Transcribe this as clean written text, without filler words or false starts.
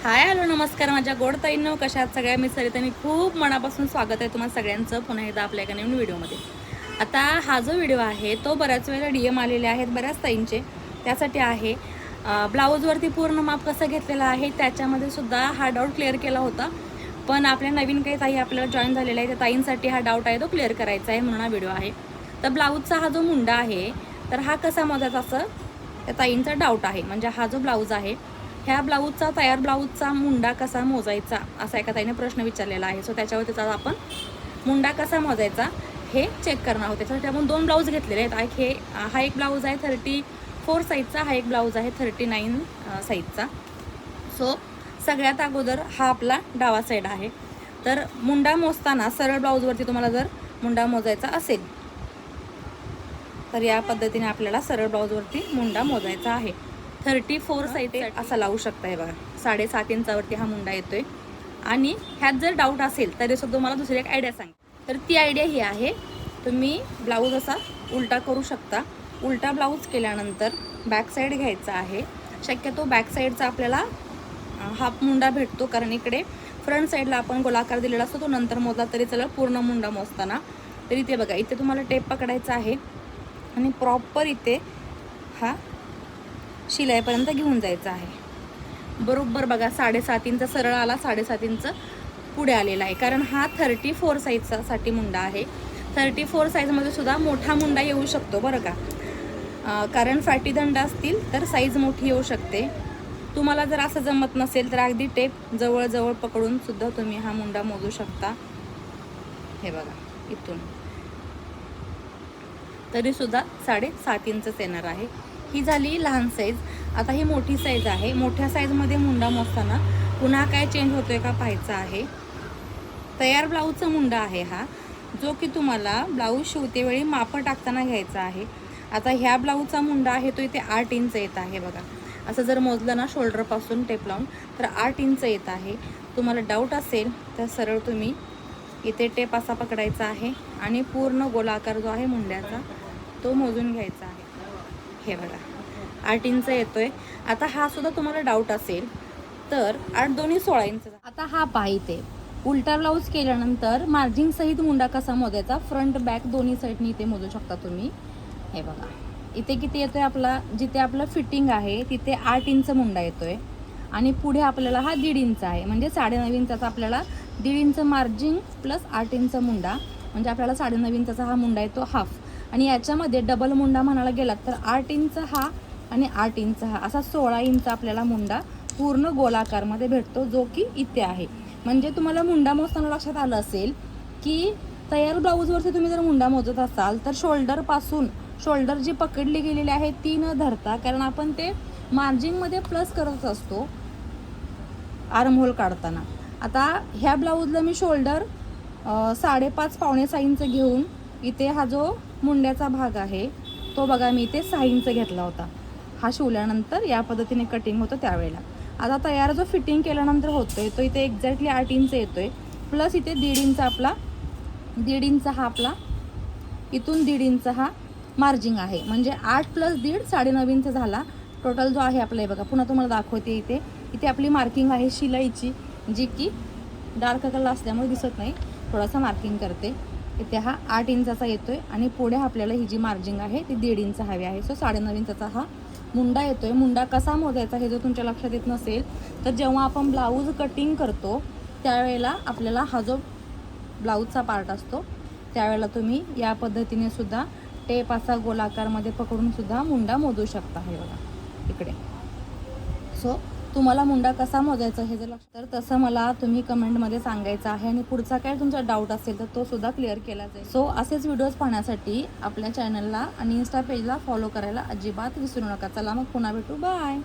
Hi hello नमस्कार माझ्या गोड ताईंनो, कशा आहात सगळ्या. मी सरितानी खूप मनापासून स्वागत आहे तुम्हाला सगळ्यांचं पुन्हा एकदा आपल्या एका नवीन व्हिडिओमध्ये. आता हा जो व्हिडिओ आहे तो बऱ्याच वेळेला DM आलेले आहेत बऱ्याच ताईंचे, त्यासाठी आहे. ब्लाऊजवरती पूर्ण माप कसं घेतलेलं आहे त्याच्यामध्ये सुद्धा हा डाऊट क्लिअर केला होता, पण आपल्या नवीन काही ताई आपल्याला जॉईन झालेल्या आहे त्या ताईंसाठी हा डाऊट आहे तो क्लिअर करायचा आहे, म्हणून हा व्हिडिओ आहे. तर ब्लाऊजचा हा जो मुंडा आहे तर हा कसा मोजायचा असं त्या ताईंचा डाऊट आहे. म्हणजे हा जो ब्लाऊज आहे ह्या ब्लाऊजचा तयार ब्लाऊजचा मुंडा कसा मोजायचा असा एका ताईने प्रश्न विचारलेला आहे. सो त्याच्यावर त्याचा आपण मुंडा कसा मोजायचा हे चेक करणार आहोत. त्याच्यासाठी आपण दोन ब्लाऊज घेतलेले आहेत. हा एक ब्लाऊज आहे 34 साईजचा, हा एक ब्लाऊज आहे 39 साईजचा. सो सगळ्यात अगोदर हा आपला डावा साईड आहे. तर मुंडा मोजताना सरळ ब्लाऊजवरती तुम्हाला जर मुंडा मोजायचा असेल तर या पद्धतीने आपल्याला सरळ ब्लाऊजवरती मुंडा मोजायचा आहे. 34 साईज असा लावू शकता. हे बघा 7.5 इंचावरती हा मुंडा येतोय. आणि ह्यात जर डाऊट असेल तरी सुद्धा मला दुसरी एक आयडिया सांग. तर ती आयडिया ही आहे, तुम्ही ब्लाऊज असा उलटा करू शकता. उलटा ब्लाऊज केल्यानंतर बॅक साईड घ्यायचा आहे. शक्यतो बॅक साईडचा आपल्याला हाफ मुंडा भेटतो, कारण इकडे फ्रंट साईडला आपण गोलाकार दिलेला असतो, तो नंतर मोजला तरी चला. पूर्ण मुंडा मोजताना तर इथे बघा, इथे तुम्हाला टेप पकडायचा आहे आणि प्रॉपर इथे हा शिलाईपर्यंत घेऊन जायचं आहे. बरोबर बघा 7.5 इंच सरळ आला, 7.5 इंच पुढे आलेला आहे, कारण हा 34 साईजसाठी मुंडा आहे. 34 साईजमध्ये सुद्धा मोठा मुंडा येऊ शकतो बरं का, कारण फाटी दंड असतील तर साईज मोठी येऊ शकते. तुम्हाला जर असं जमत नसेल तर अगदी टेप जवळ पकडून सुद्धा तुम्ही हा मुंडा मोजू शकता. हे बघा इथून तरी सुद्धा 7.5 इंचच येणार आहे. ही झाली लहान साईज. आता ही मोठी साईज आहे. मोठ्या साईजमध्ये मुंडा मोजताना पुन्हा काय चेंज होतोय का पाहायचं आहे. तयार ब्लाऊजचा मुंडा आहे हा, जो की तुम्हाला ब्लाऊज शिवतेवेळी माप टाकताना घ्यायचा आहे. आता ह्या ब्लाऊजचा मुंडा आहे तो इथे 8 इंच येत आहे. बघा असं जर मोजलं ना शोल्डरपासून टेप लावून तर 8 इंच येत आहे. तुम्हाला डाऊट असेल तर सरळ तुम्ही इथे टेप असा पकडायचा आहे आणि पूर्ण गोलाकार जो आहे मुंड्याचा तो मोजून घ्यायचा आहे. हे बघा 8 इंच येतोय. आता हा सुद्धा तुम्हाला डाऊट असेल तर 8 दोन्ही 16 इंच. आता हा पहा, इथे उलटा ब्लाऊज केल्यानंतर मार्जिन सहित मुंडा कसा मोजायचा, फ्रंट बॅक दोन्ही साईडनी इथे मोजू शकता तुम्ही. हे बघा इथे किती येतोय आपला, जिथे आपलं फिटिंग आहे तिथे 8 इंच मुंडा येतोय आणि पुढे आपल्याला हा 1.5 इंच आहे. म्हणजे 9.5 इंचाचा आपल्याला 1.5 inch margin plus 8 inch Munda, म्हणजे आपल्याला 9.5 इंचाचा हा मुंडा येतो हाफ. आणि याच्यामध्ये डबल मुंडा म्हणायला गेला तर 8 इंच हा आणि 8 इंच हा, असा 16 इंच आपल्याला मुंडा पूर्ण गोलाकारमध्ये भेटतो, जो की इथे आहे. म्हणजे तुम्हाला मुंडा मोजताना लक्षात आलं असेल की तयार ब्लाऊजवरती तुम्ही जर मुंडा मोजत असाल तर शोल्डर जी पकडली गेलेली आहे ती न धरता, कारण आपण ते मार्जिनमध्ये प्लस करत असतो आर्महोल काढताना. आता ह्या ब्लाऊजला मी शोल्डर 5.5 पावणे 6 इंच घेऊन इथे हा जो मुंड्याचा भाग आहे तो बघा मी इथे 6 इंच घेतला होता. हा शिवल्यानंतर या पद्धतीने कटिंग होतं त्यावेळेला. आता तयार जो फिटिंग केल्यानंतर होतोय तो इथे एक्झॅक्टली 8 इंच येतोय, प्लस इथे 1.5 इंच आपला 1.5 इंच हा आपला इथून 1.5 इंच हा मार्जिंग आहे. म्हणजे 8 प्लस 1.5 9.5 इंच झाला टोटल जो आहे आपला. हे बघा पुन्हा तुम्हाला दाखवते, इथे आपली मार्किंग आहे शिलाईची, जी की डार्क कलर असल्यामुळे दिसत नाही, थोडासा मार्किंग करते. इथे हा 8 इंचाचा येतोय आणि पुढे आपल्याला ही जी मार्जिंग आहे ती 1.5 इंच हवी आहे. सो 9.5 इंचाचा हा मुंडा येतोय. मुंडा कसा मोजायचा हे जर तुमच्या लक्षात येत नसेल तर जेव्हा आपण ब्लाऊज कटिंग करतो त्यावेळेला आपल्याला हा जो ब्लाऊजचा पार्ट असतो त्यावेळेला तुम्ही या पद्धतीने सुद्धा टेप असा गोलाकारमध्ये पकडून सुद्धा मुंडा मोजू शकता. हे बघा इकडे. सो तुम्हाला मुंडा कसा मोजायचा हे जर लक्षात तर तसं मला तुम्ही कमेंटमध्ये सांगायचं आहे, आणि पुढचा काय तुमचा डाऊट असेल तर तो सुद्धा क्लिअर केला जाईल. सो असेच व्हिडिओज पाहण्यासाठी आपल्या चॅनलला आणि इन्स्टा पेजला फॉलो करायला अजिबात विसरू नका. चला मग पुन्हा भेटू. बाय.